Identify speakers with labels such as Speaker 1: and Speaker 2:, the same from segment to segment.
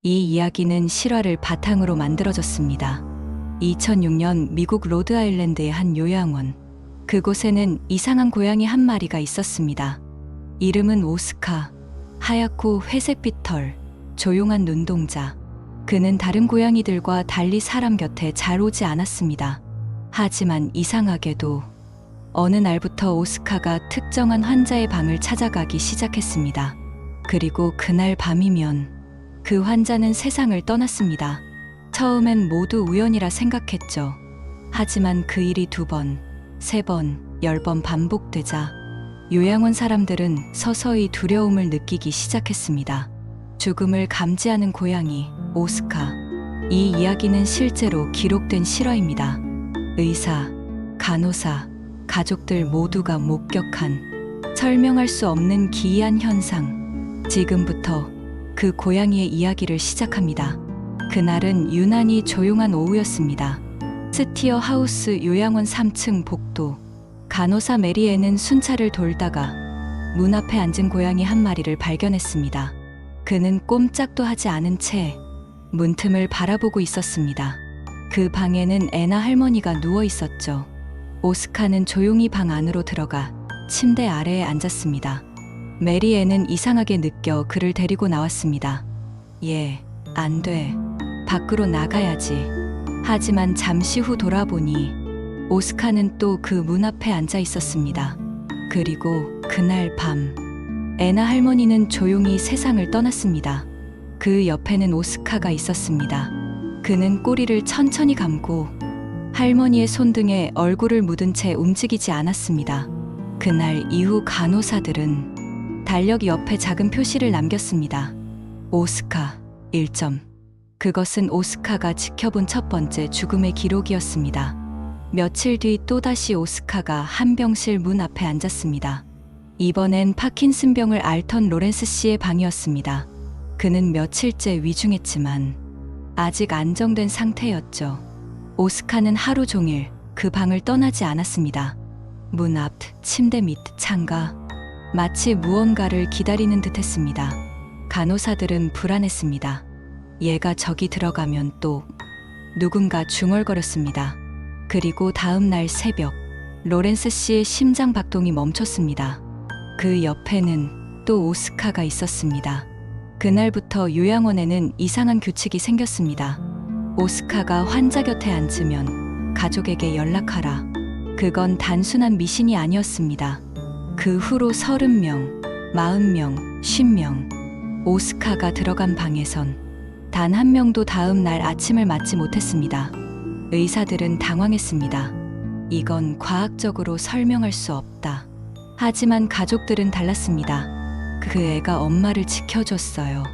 Speaker 1: 이 이야기는 실화를 바탕으로 만들어졌습니다. 2006년 미국 로드아일랜드의 한 요양원. 그곳에는 이상한 고양이 한 마리가 있었습니다. 이름은 오스카. 하얗고 회색빛 털, 조용한 눈동자. 그는 다른 고양이들과 달리 사람 곁에 잘 오지 않았습니다. 하지만 이상하게도 어느 날부터 오스카가 특정한 환자의 방을 찾아가기 시작했습니다. 그리고 그날 밤이면 그 환자는 세상을 떠났습니다. 처음엔 모두 우연이라 생각했죠. 하지만 그 일이 2번, 3번, 10번 반복되자 요양원 사람들은 서서히 두려움을 느끼기 시작했습니다. 죽음을 감지하는 고양이, 오스카. 이 이야기는 실제로 기록된 실화입니다. 의사, 간호사, 가족들 모두가 목격한 설명할 수 없는 기이한 현상. 지금부터 그 고양이의 이야기를 시작합니다. 그날은 유난히 조용한 오후였습니다. 스티어 하우스 요양원 3층 복도. 간호사 메리애는 순찰을 돌다가 문 앞에 앉은 고양이 한 마리를 발견했습니다. 그는 꼼짝도 하지 않은 채 문틈을 바라보고 있었습니다. 그 방에는 애나 할머니가 누워 있었죠. 오스카는 조용히 방 안으로 들어가 침대 아래에 앉았습니다. 메리애는 이상하게 느껴 그를 데리고 나왔습니다. 안 돼. 밖으로 나가야지. 하지만 잠시 후 돌아보니 오스카는 또 그 문 앞에 앉아 있었습니다. 그리고 그날 밤 애나 할머니는 조용히 세상을 떠났습니다. 그 옆에는 오스카가 있었습니다. 그는 꼬리를 천천히 감고 할머니의 손등에 얼굴을 묻은 채 움직이지 않았습니다. 그날 이후 간호사들은 달력 옆에 작은 표시를 남겼습니다. 오스카 1점. 그것은 오스카가 지켜본 첫 번째 죽음의 기록이었습니다. 며칠 뒤 또다시 오스카가 한 병실 문 앞에 앉았습니다. 이번엔 파킨슨병을 앓던 로렌스 씨의 방이었습니다. 그는 며칠째 위중했지만 아직 안정된 상태였죠. 오스카는 하루 종일 그 방을 떠나지 않았습니다. 문 앞, 침대 밑, 창가. 마치 무언가를 기다리는 듯 했습니다. 간호사들은 불안했습니다. 얘가 저기 들어가면 또 누군가 중얼거렸습니다. 그리고 다음 날 새벽, 로렌스 씨의 심장 박동이 멈췄습니다. 그 옆에는 또 오스카가 있었습니다. 그날부터 요양원에는 이상한 규칙이 생겼습니다. 오스카가 환자 곁에 앉으면 가족에게 연락하라. 그건 단순한 미신이 아니었습니다. 그 후로 30명, 40명, 50명. 오스카가 들어간 방에선 단 한 명도 다음 날 아침을 맞지 못했습니다. 의사들은 당황했습니다. 이건 과학적으로 설명할 수 없다. 하지만 가족들은 달랐습니다. 그 애가 엄마를 지켜줬어요.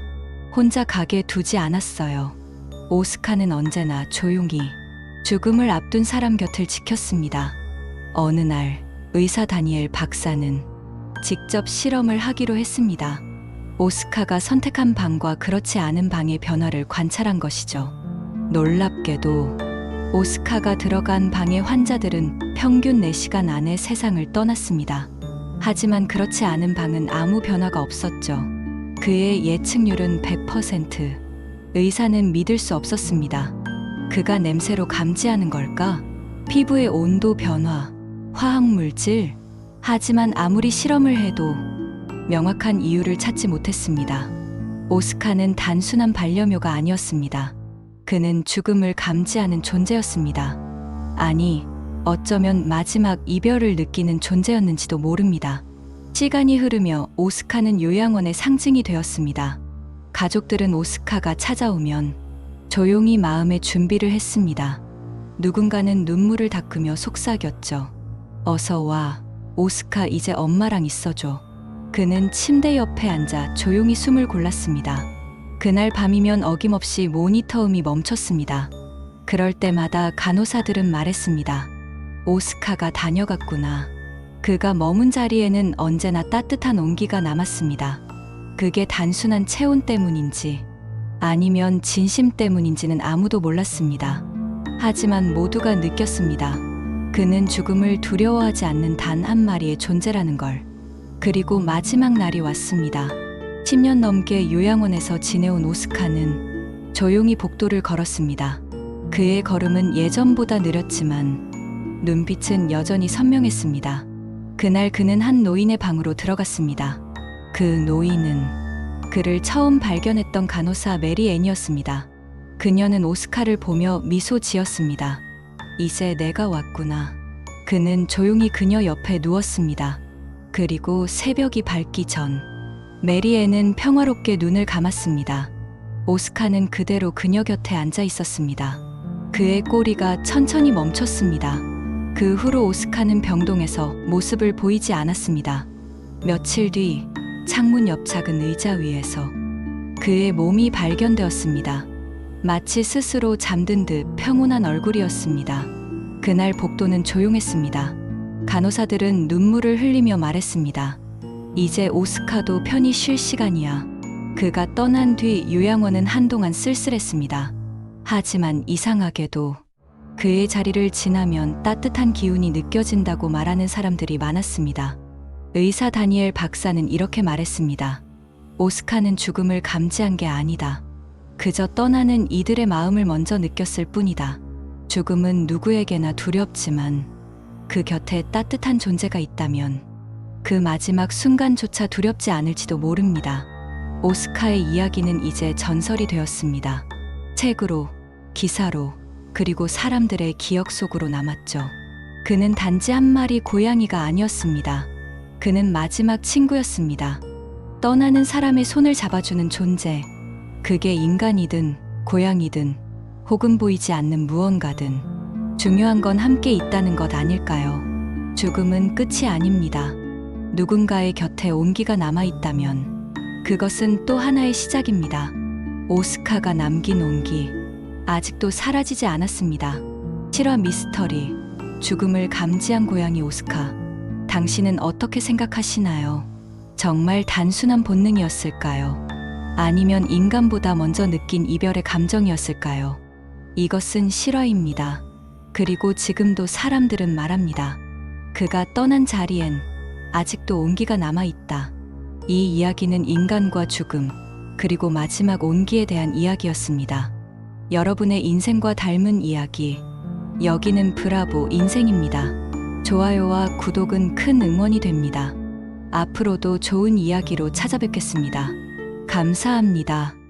Speaker 1: 혼자 가게 두지 않았어요. 오스카는 언제나 조용히 죽음을 앞둔 사람 곁을 지켰습니다. 어느 날 의사 다니엘 박사는 직접 실험을 하기로 했습니다. 오스카가 선택한 방과 그렇지 않은 방의 변화를 관찰한 것이죠. 놀랍게도 오스카가 들어간 방의 환자들은 평균 4시간 안에 세상을 떠났습니다. 하지만 그렇지 않은 방은 아무 변화가 없었죠. 그의 예측률은 100%. 의사는 믿을 수 없었습니다. 그가 냄새로 감지하는 걸까? 피부의 온도 변화, 화학물질. 하지만 아무리 실험을 해도 명확한 이유를 찾지 못했습니다. 오스카는 단순한 반려묘가 아니었습니다. 그는 죽음을 감지하는 존재였습니다. 아니, 어쩌면 마지막 이별을 느끼는 존재였는지도 모릅니다. 시간이 흐르며 오스카는 요양원의 상징이 되었습니다. 가족들은 오스카가 찾아오면 조용히 마음의 준비를 했습니다. 누군가는 눈물을 닦으며 속삭였죠. 어서 와, 오스카 이제 엄마랑 있어줘. 그는 침대 옆에 앉아 조용히 숨을 골랐습니다. 그날 밤이면 어김없이 모니터음이 멈췄습니다. 그럴 때마다 간호사들은 말했습니다. 오스카가 다녀갔구나. 그가 머문 자리에는 언제나 따뜻한 온기가 남았습니다. 그게 단순한 체온 때문인지 아니면 진심 때문인지는 아무도 몰랐습니다. 하지만 모두가 느꼈습니다. 그는 죽음을 두려워하지 않는 단 한 마리의 존재라는 걸. 그리고 마지막 날이 왔습니다. 10년 넘게 요양원에서 지내온 오스카는 조용히 복도를 걸었습니다. 그의 걸음은 예전보다 느렸지만 눈빛은 여전히 선명했습니다. 그날 그는 한 노인의 방으로 들어갔습니다. 그 노인은 그를 처음 발견했던 간호사 메리 앤이었습니다. 그녀는 오스카를 보며 미소 지었습니다. 이제 내가 왔구나. 그는 조용히 그녀 옆에 누웠습니다. 그리고 새벽이 밝기 전 메리 앤은 평화롭게 눈을 감았습니다. 오스카는 그대로 그녀 곁에 앉아 있었습니다. 그의 꼬리가 천천히 멈췄습니다. 그 후로 오스카는 병동에서 모습을 보이지 않았습니다. 며칠 뒤 창문 옆 작은 의자 위에서 그의 몸이 발견되었습니다. 마치 스스로 잠든 듯 평온한 얼굴이었습니다. 그날 복도는 조용했습니다. 간호사들은 눈물을 흘리며 말했습니다. 이제 오스카도 편히 쉴 시간이야. 그가 떠난 뒤 요양원은 한동안 쓸쓸했습니다. 하지만 이상하게도 그의 자리를 지나면 따뜻한 기운이 느껴진다고 말하는 사람들이 많았습니다. 의사 다니엘 박사는 이렇게 말했습니다. 오스카는 죽음을 감지한 게 아니다. 그저 떠나는 이들의 마음을 먼저 느꼈을 뿐이다. 죽음은 누구에게나 두렵지만 그 곁에 따뜻한 존재가 있다면 그 마지막 순간조차 두렵지 않을지도 모릅니다. 오스카의 이야기는 이제 전설이 되었습니다. 책으로, 기사로, 그리고 사람들의 기억 속으로 남았죠. 그는 단지 한 마리 고양이가 아니었습니다. 그는 마지막 친구였습니다. 떠나는 사람의 손을 잡아주는 존재. 그게 인간이든 고양이든 혹은 보이지 않는 무언가든 중요한 건 함께 있다는 것 아닐까요? 죽음은 끝이 아닙니다. 누군가의 곁에 온기가 남아있다면 그것은 또 하나의 시작입니다. 오스카가 남긴 온기, 아직도 사라지지 않았습니다. 실화 미스터리, 죽음을 감지한 고양이 오스카. 당신은 어떻게 생각하시나요? 정말 단순한 본능이었을까요? 아니면 인간보다 먼저 느낀 이별의 감정이었을까요? 이것은 실화입니다. 그리고 지금도 사람들은 말합니다. 그가 떠난 자리엔 아직도 온기가 남아있다. 이 이야기는 인간과 죽음, 그리고 마지막 온기에 대한 이야기였습니다. 여러분의 인생과 닮은 이야기, 여기는 브라보 인생입니다. 좋아요와 구독은 큰 응원이 됩니다. 앞으로도 좋은 이야기로 찾아뵙겠습니다. 감사합니다.